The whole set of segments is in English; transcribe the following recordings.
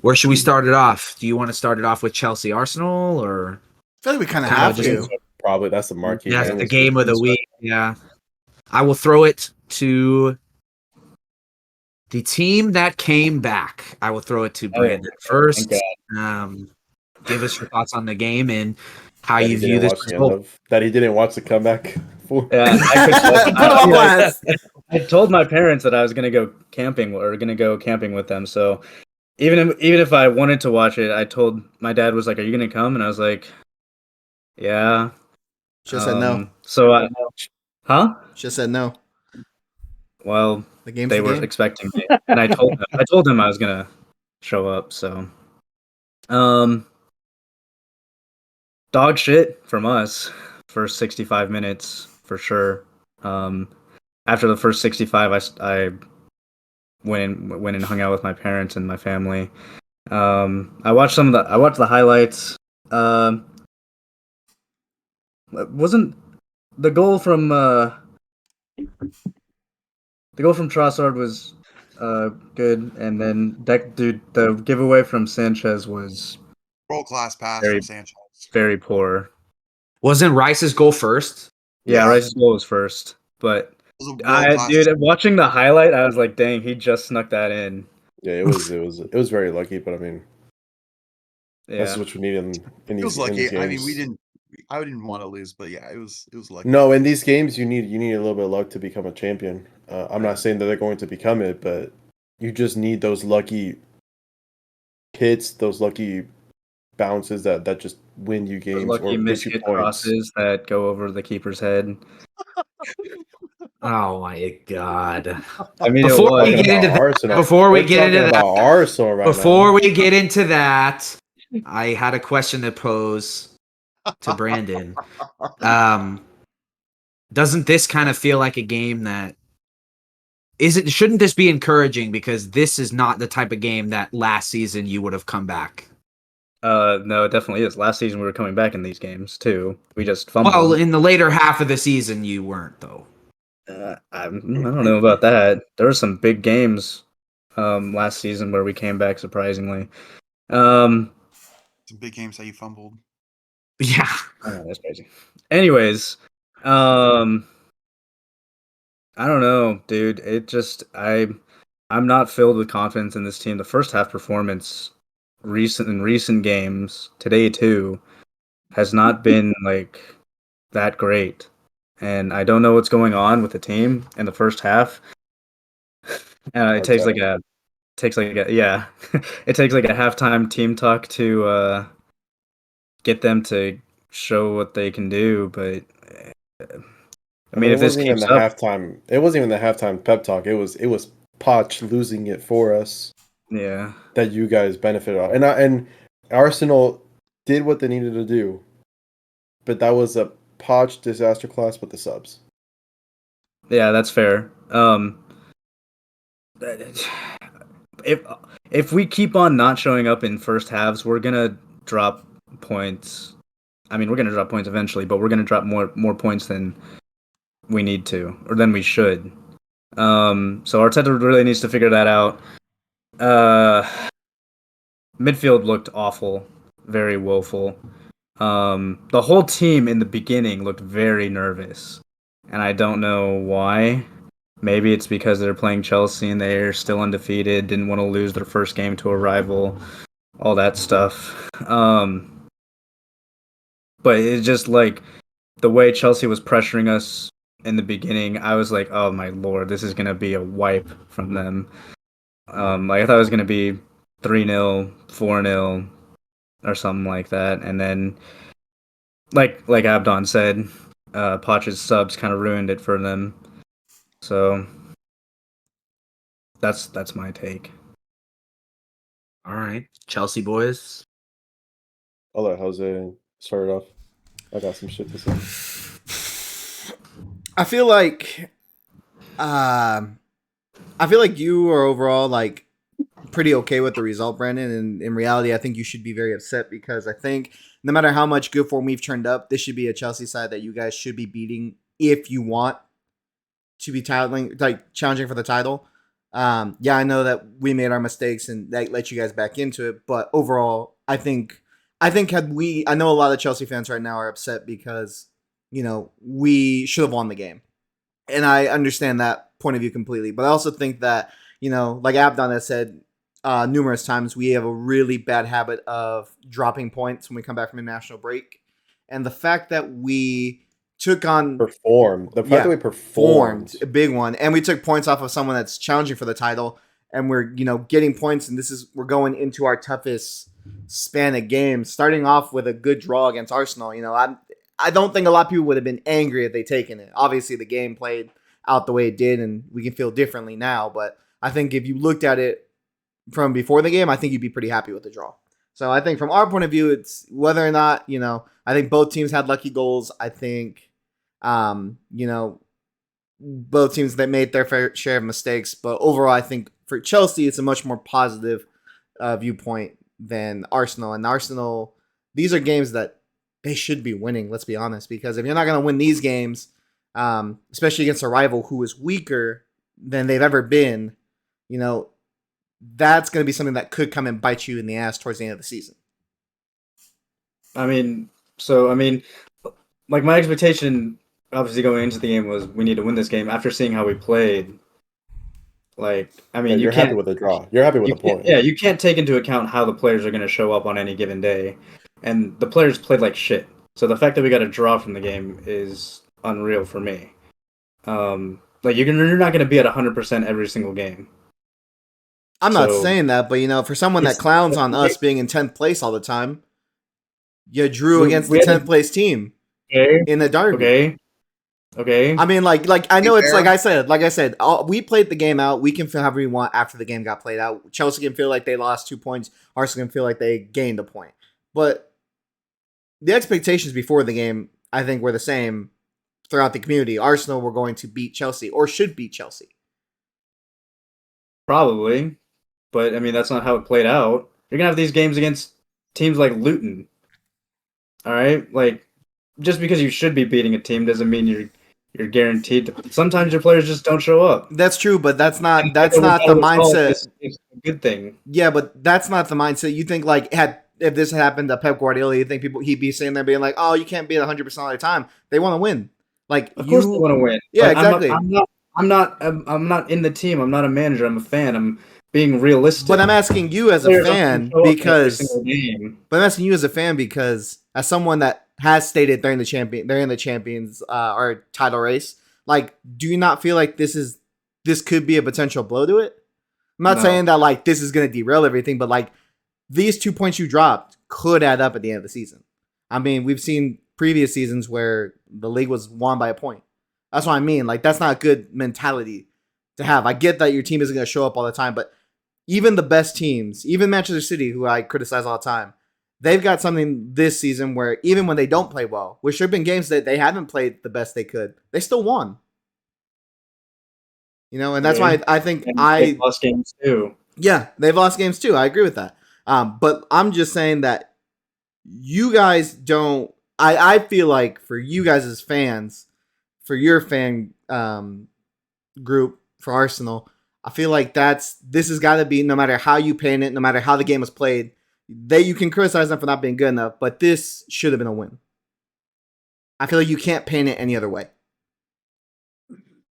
Where should we start it off? Do you want to start it off with Chelsea Arsenal or I feel like we kind of Kinda have just- to. Probably that's the marquee that's game the this game week. of the week? Yeah. I will throw it to the team that came back. I will throw it to Brandon first. Give us your thoughts on the game and how That you he view didn't this watch the end result. of. That he didn't watch the comeback for. Yeah, Put him on blast. I told my parents that I was gonna go camping with them. So even if I wanted to watch it, I told my dad was like, "Are you gonna come?" And I was like, "Yeah." Just said no. So huh? Just said no. Well, The game's they the were game. expecting me, and I told them I was gonna show up. So, dog shit from us. First 65 minutes for sure. After the first 65, I went and hung out with my parents and my family. I watched the highlights. Wasn't the goal from Trossard was good, and then the giveaway from Sanchez was World-class pass Very- from Sanchez. very poor. Wasn't Rice's goal first? Yeah, Yeah. Rice's goal was first, but It was a world-class watching the highlight, I was like, dang, he just snuck that in. Yeah, it was very lucky, but I mean, Yeah, that's what you need in It these, was in lucky. these games. I mean, I didn't want to lose, but yeah, it was lucky. No, in these games, you need a little bit of luck to become a champion. I'm not saying that they're going to become it, but you just need those lucky hits, those lucky bounces that just win you games lucky or get you mishit points. crosses that go over the keeper's head. Oh my god. I mean, Before we it was. get into that, Arsenal. before we We're get into talking that, about Arsenal right before now. we get into that, I had a question to pose to Brandon. Doesn't this kind of feel like a game that shouldn't this be encouraging, because this is not the type of game that last season you would have come back? No, it definitely is. Last season we were coming back in these games too. We just fumbled. Well, in the later half of the season you weren't, though. I don't know about that. There were some big games last season where we came back surprisingly. Some big games that you fumbled. Yeah. Oh, that's crazy. Anyways, I don't know, dude. I'm not filled with confidence in this team. The first half performance recent games, today too, has not been like that great. And I don't know what's going on with the team in the first half. It takes like a it takes like a halftime team talk to get them to show what they can do, but I mean, if this keeps up, it wasn't even the halftime pep talk. It was Poch losing it for us. yeah, That you guys benefited off, and Arsenal did what they needed to do, but that was a Poch disaster class with the subs. yeah, that's fair. If we keep on not showing up in first halves, we're gonna drop points. I mean, we're gonna drop points eventually, but we're gonna drop more points than we need to, or than we should. So Arteta really needs to figure that out. Midfield looked awful, very woeful. The whole team in the beginning looked very nervous, and I don't know why. Maybe it's because they're playing Chelsea and they're still undefeated, didn't want to lose their first game to a rival, all that stuff. But it's just like the way Chelsea was pressuring us in the beginning, I was like, oh my lord, this is going to be a wipe from them. Like I thought it was going to be 3-0, 4-0, or something like that. And then, like Abdon said, Poch's subs kind of ruined it for them. So that's my take. All right. Chelsea boys. I'll let Jose start it off. I got some shit to say. I feel like you are overall like pretty okay with the result, Brandon. And in reality, I think you should be very upset, because I think no matter how much good form we've turned up, this should be a Chelsea side that you guys should be beating if you want to be challenging for the title. Yeah, I know that we made our mistakes and that let you guys back into it, but overall, I think I know a lot of Chelsea fans right now are upset because we should have won the game, and I understand that point of view completely. But I also think that like Abdon has said numerous times, we have a really bad habit of dropping points when we come back from a national break, and the fact that we took on Performed. The fact that we performed. a big one, and we took points off of someone that's challenging for the title, and we're getting points, and we're going into our toughest span of games, starting off with a good draw against Arsenal. I don't think a lot of people would have been angry if they taken it. Obviously, the game played out the way it did, and we can feel differently now. But I think if you looked at it from before the game, I think you'd be pretty happy with the draw. So I think from our point of view, it's whether or not I think both teams had lucky goals. I think both teams that made their fair share of mistakes, but overall, I think for Chelsea, it's a much more positive viewpoint than Arsenal. And Arsenal, these are games that they should be winning. Let's be honest, because if you're not going to win these games, especially against a rival who is weaker than they've ever been, that's going to be something that could come and bite you in the ass towards the end of the season. Like my expectation, obviously going into the game was we need to win this game. After seeing how we played, You're happy with the draw. You're happy with the point. Yeah, you can't take into account how the players are going to show up on any given day, and the players played like shit. So the fact that we got a draw from the game is unreal for me. You're not going to be at 100% every single game. I'm not saying that, but for someone that clowns on us being in 10th place all the time, you drew against the 10th place team in the derby. Okay. I mean, I know it's like I said, we played the game out. We can feel however we want after the game got played out. Chelsea can feel like they lost 2 points. Arsenal can feel like they gained a point. But the expectations before the game, I think, were the same throughout the community. Arsenal were going to beat Chelsea or should beat Chelsea. Probably. But, that's not how it played out. You're going to have these games against teams like Luton. All right? Just because you should be beating a team doesn't mean you're guaranteed to. Sometimes your players just don't show up. That's true, but that's not the mindset. It's a good thing. Yeah, but that's not the mindset. You think if this happened to Pep Guardiola, you think he'd be sitting there being like, "Oh, you can't beat 100% of the time." They want to win. Of course they want to win. Yeah, exactly. I'm not in the team. I'm not a manager. I'm a fan. I'm being realistic. But I'm asking you as a fan because as someone that has stated they're in the champions or title race, do you not feel like this could be a potential blow to it? I'm not saying that this is going to derail everything, but these 2 points you dropped could add up at the end of the season. We've seen previous seasons where the league was won by a point. That's what I mean. That's not a good mentality to have. I get that your team isn't going to show up all the time, but even the best teams, even Manchester City, who I criticize all the time, they've got something this season where even when they don't play well, which there have been games that they haven't played the best they could, they still won. And that's why I think they've lost games too. Yeah, they've lost games too. I agree with that. But I'm just saying that you guys don't. I feel like for you guys as fans, for your fan group for Arsenal, I feel like this has got to be, no matter how you paint it, no matter how the game was played, you can criticize them for not being good enough, but this should have been a win. I feel like you can't paint it any other way.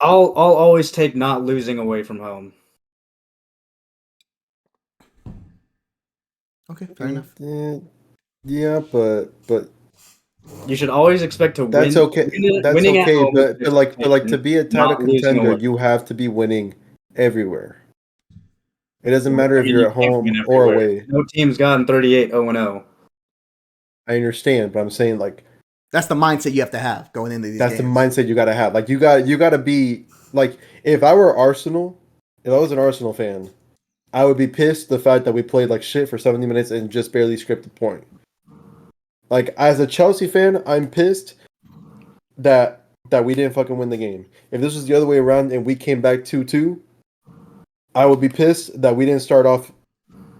I'll always take not losing away from home. Okay, fair enough. Yeah, but you should always expect to win. That's okay. That's okay, but to be a title contender, you have to be winning everywhere. It doesn't matter if you're at home or away. No team's gotten 38 0-0. I understand, but I'm saying that's the mindset you have to have going into these games. The mindset you got to have. You got to be if I were Arsenal, if I was an Arsenal fan, I would be pissed the fact that we played like shit for 70 minutes and just barely scraped the point. As a Chelsea fan, I'm pissed that we didn't fucking win the game. If this was the other way around and we came back 2-2, I would be pissed that we didn't start off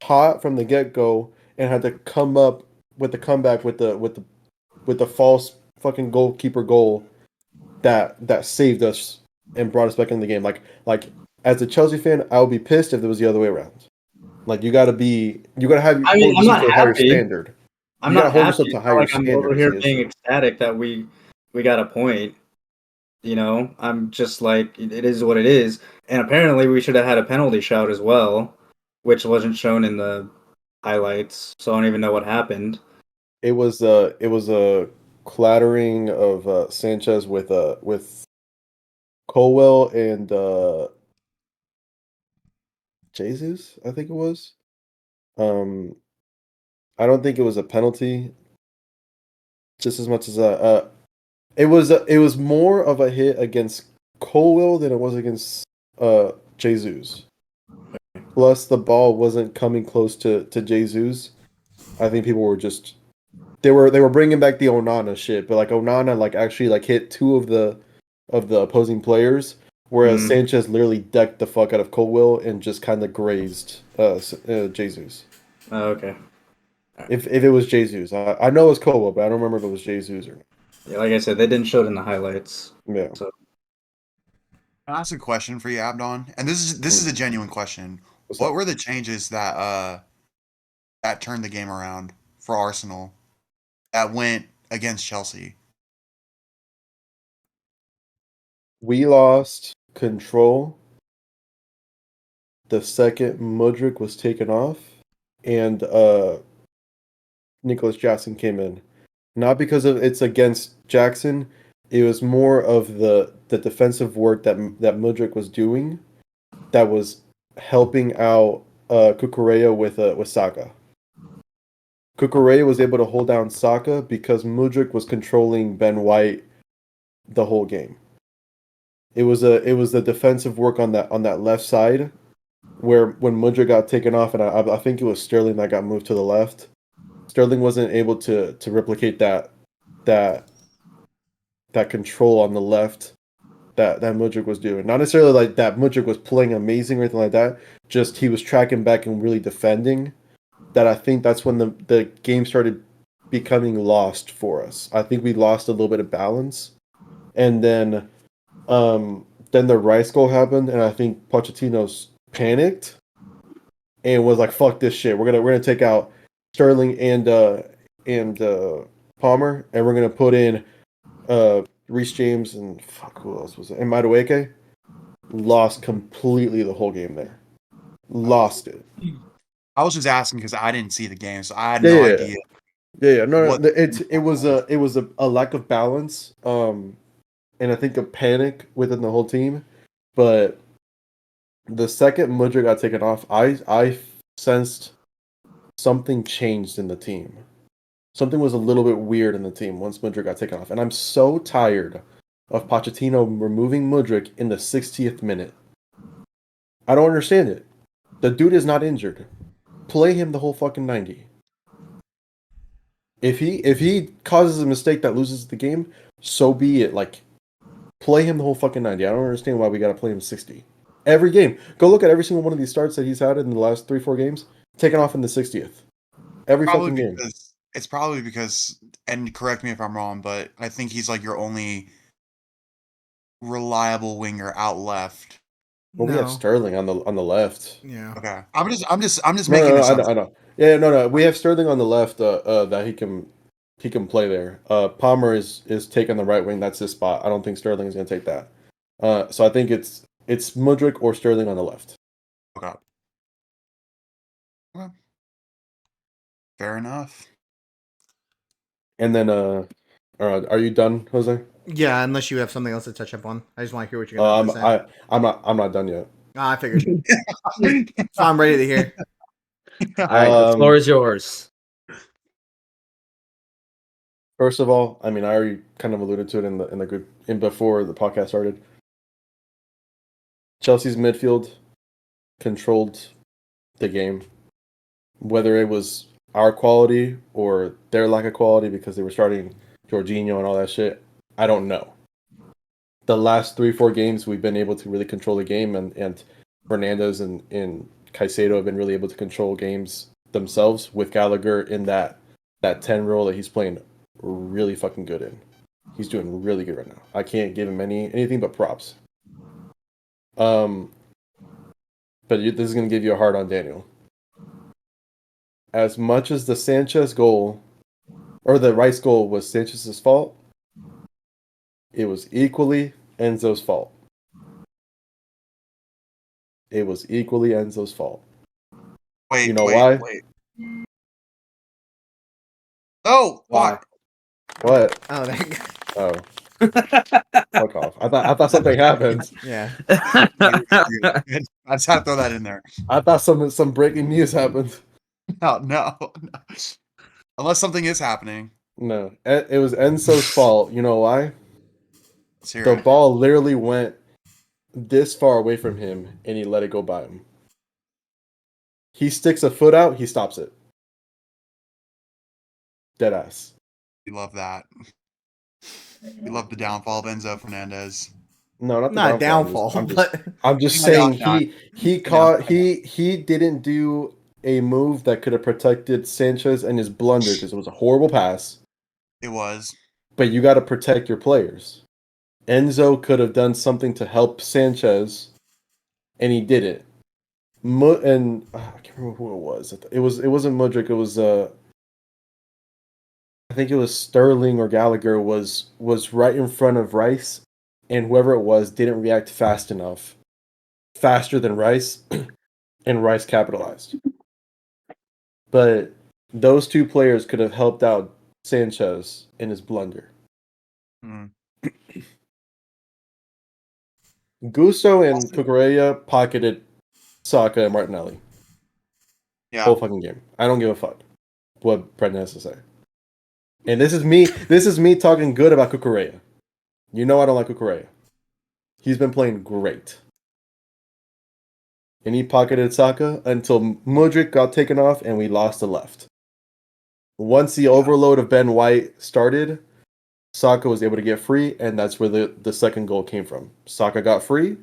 hot from the get-go and had to come up with the comeback with the false fucking goalkeeper goal that saved us and brought us back in the game. as a Chelsea fan, I would be pissed if it was the other way around. Like you gotta have I mean, hold I'm yourself not to a higher happy. standard. I'm You gotta not hold happy. yourself to It's not higher like I'm over standards. here The being issue. ecstatic that we got a point. You know, I'm just like it is what it is. And apparently, we should have had a penalty shout as well, which wasn't shown in the highlights. So I don't even know what happened. It was a clattering of Sanchez with Colwell and Jesus, I think it was. I don't think it was a penalty. Just as much as it was more of a hit against Colwell than it was against Jesus. Plus, the ball wasn't coming close to Jesus. I think people were just they were bringing back the Onana shit, but like Onana like actually like hit two of the opposing players, whereas Sanchez literally decked the fuck out of Colwell and just kind of grazed Jesus. Oh, okay. If it was Jesus, I know it was Colwell, but I don't remember if it was Jesus or not. Yeah, like I said, they didn't show it in the highlights. Yeah. So Can I ask a question for you, Abdon? And this is a genuine question. What's What up? were the changes that turned the game around for Arsenal that went against Chelsea? We lost control the second Mudryk was taken off, and Nicholas Jackson came in. Not because of it's against Jackson. It was more of the defensive work that Mudryk was doing that was helping out Kukureya with Saka. Kukureya was able to hold down Saka because Mudryk was controlling Ben White the whole game. It was the defensive work on that left side where when Mudryk got taken off, and I think it was Sterling that got moved to the left. Sterling wasn't able to replicate that control on the left that Mudryk was doing. Not necessarily like that Mudryk was playing amazing or anything like that. Just he was tracking back and really defending. That I think that's when the game started becoming lost for us. I think we lost a little bit of balance, and then the Rice goal happened, and I think Pochettino's panicked and was like, "Fuck this shit. We're gonna take out Sterling and Palmer, and we're gonna put in Reece James and fuck who else was it? And Madueke." Lost completely the whole game there. Lost it. I was just asking because I didn't see the game, so I had Yeah, no yeah. idea. Yeah. No. What- It was a lack of balance. And I think a panic within the whole team. But the second Mudryk got taken off, I sensed something changed in the team. Something was a little bit weird in the team once Mudryk got taken off. And I'm so tired of Pochettino removing Mudryk in the 60th minute. I don't understand it. The dude is not injured. Play him the whole fucking 90. If he causes a mistake that loses the game, so be it. Like, play him the whole fucking 90. I don't understand why we gotta play him 60. Every game. Go look at every single one of these starts that he's had in the last 3-4 games. Taken off in the 60th. Every fucking game. It's probably because, and correct me if I'm wrong, but I think he's like your only reliable winger out left. Well, we have Sterling on the left. Yeah. Okay, I'm just No, making this. I know. Yeah, no. We have Sterling on the left. That he can play there. Palmer is taking the right wing. That's his spot. I don't think Sterling is gonna take that. So I think it's Mudryk or Sterling on the left. Okay. Fair enough. And then are you done, Jose? Yeah, unless you have something else to touch up on. I just want to hear what you're going to say. I'm not done yet. I figured. So I'm ready to hear. All right, the floor is yours. First of all, I mean, I already kind of alluded to it in the group before the podcast started. Chelsea's midfield controlled the game, whether it was our quality or their lack of quality because they were starting Jorginho and all that shit. I don't know. The last 3-4 games, we've been able to really control the game, and Fernandes and Caicedo have been really able to control games themselves with Gallagher in that 10 role that he's playing really fucking good in. He's doing really good right now. I can't give him anything but props. but this is going to give you a hard on Daniel. As much as the Sanchez goal, or the Rice goal was Sanchez's fault, it was equally Enzo's fault. It was equally Enzo's fault. Wait, You know wait, why? wait. Oh, Why? fuck. What? Oh, that, Oh. Fuck off. I thought something happened. yeah. I just had to throw that in there. I thought some breaking news happened. No. Unless something is happening. No. It was Enzo's fault. You know why? Let's hear The it. ball literally went this far away from him and he let it go by him. He sticks a foot out, he stops it. Deadass. We love that. We love the downfall of Enzo Fernandez. No, not the Not a downfall. downfall, but I'm just My saying downshot. he didn't do a move that could have protected Sanchez and his blunder because it was a horrible pass. It was. But you got to protect your players. Enzo could have done something to help Sanchez, and he didn't. I can't remember who it was. It wasn't Mudryk. It was I think it was Sterling or Gallagher was right in front of Rice, and whoever it was didn't react fast enough, faster than Rice, and Rice capitalized. But those two players could have helped out Sanchez in his blunder. Hmm. Gusto and Cucurella pocketed Saka and Martinelli. Yeah. Whole fucking game. I don't give a fuck what Brendan has to say. And this is me talking good about Cucurella. You know I don't like Cucurella. He's been playing great. And he pocketed Saka until Mudryk got taken off and we lost the left. Once the overload of Ben White started, Saka was able to get free, and that's where the second goal came from. Saka got free,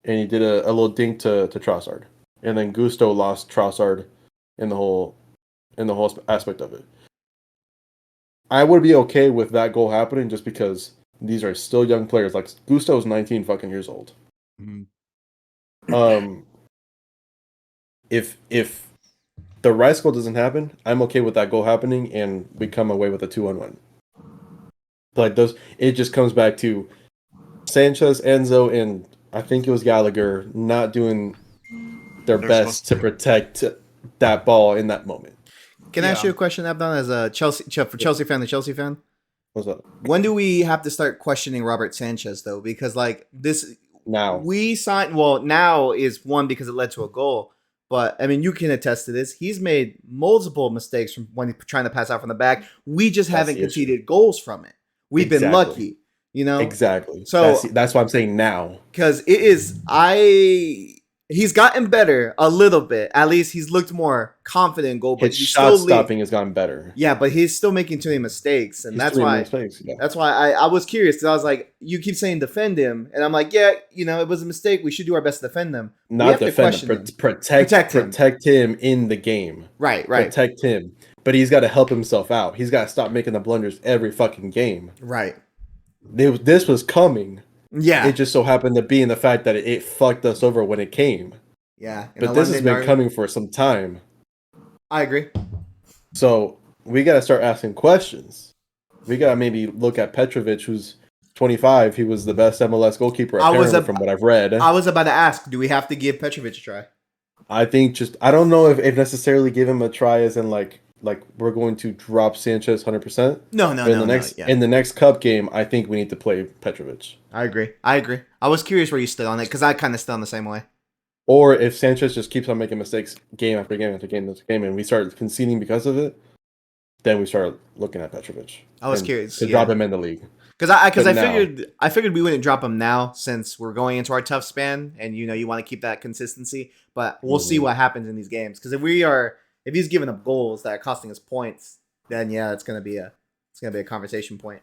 and he did a little dink to Trossard. And then Gusto lost Trossard in the whole aspect of it. I would be okay with that goal happening just because these are still young players. Like Gusto's 19 fucking years old. Mhm. If the Rice goal doesn't happen, I'm okay with that goal happening and we come away with a 2-1 win. Like it just comes back to Sanchez, Enzo, and I think it was Gallagher not doing their They're best to supposed to. protect that ball in that moment. Can I ask Yeah. you a question, Abdon, as a Chelsea fan, the Chelsea fan? What's up? When do we have to start questioning Robert Sanchez though? Because like this, Now, we signed. Well, now is one because it led to a goal. But I mean, you can attest to this. He's made multiple mistakes from when he's trying to pass out from the back. We just That's haven't the issue. conceded goals from it. We've been Exactly. lucky, you know. exactly. So- That's why I'm saying now. Because he's gotten better a little bit. At least he's looked more confident in goal. But His he's shot still stopping has gotten better. Yeah, but he's still making too many mistakes, and He's that's doing why. mistakes, yeah. That's why I was curious because I was like, you keep saying defend him, and I'm like, yeah, you know, it was a mistake. We should do our best to defend them. We Not have to defend question him, him. protect him in the game. Right. Protect him. But he's got to help himself out. He's got to stop making the blunders every fucking game. Right. This was coming. Yeah. It just so happened to be in the fact that it fucked us over when it came. Yeah. In But the this has London been derby. coming for some time. I agree. So we got to start asking questions. We got to maybe look at Petrovic, who's 25. He was the best MLS goalkeeper, apparently, from what I've read. I was about to ask, do we have to give Petrovic a try? I think I don't know if necessarily give him a try as in like we're going to drop Sanchez 100%. No. In the next cup game, I think we need to play Petrovic. I agree. I was curious where you stood on it because I kind of stood on the same way. Or if Sanchez just keeps on making mistakes game after game after game after game, and we start conceding because of it, then we start looking at Petrovic. I was and curious to drop him in the league. Because I But now- figured we wouldn't drop him now since we're going into our tough span, and you know you want to keep that consistency. But we'll see Mhm. what happens in these games. Because if he's giving up goals that are costing us points, then yeah, it's gonna be a conversation point.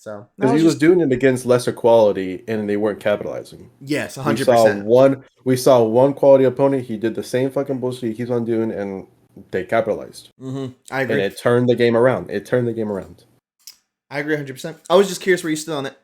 So Because he was doing it against lesser quality, and they weren't capitalizing. yes, We 100%. saw one quality opponent. He did the same fucking bullshit he keeps on doing, and they capitalized. I And agree. it turned the game around. I agree 100%. I was just curious where you stood on it.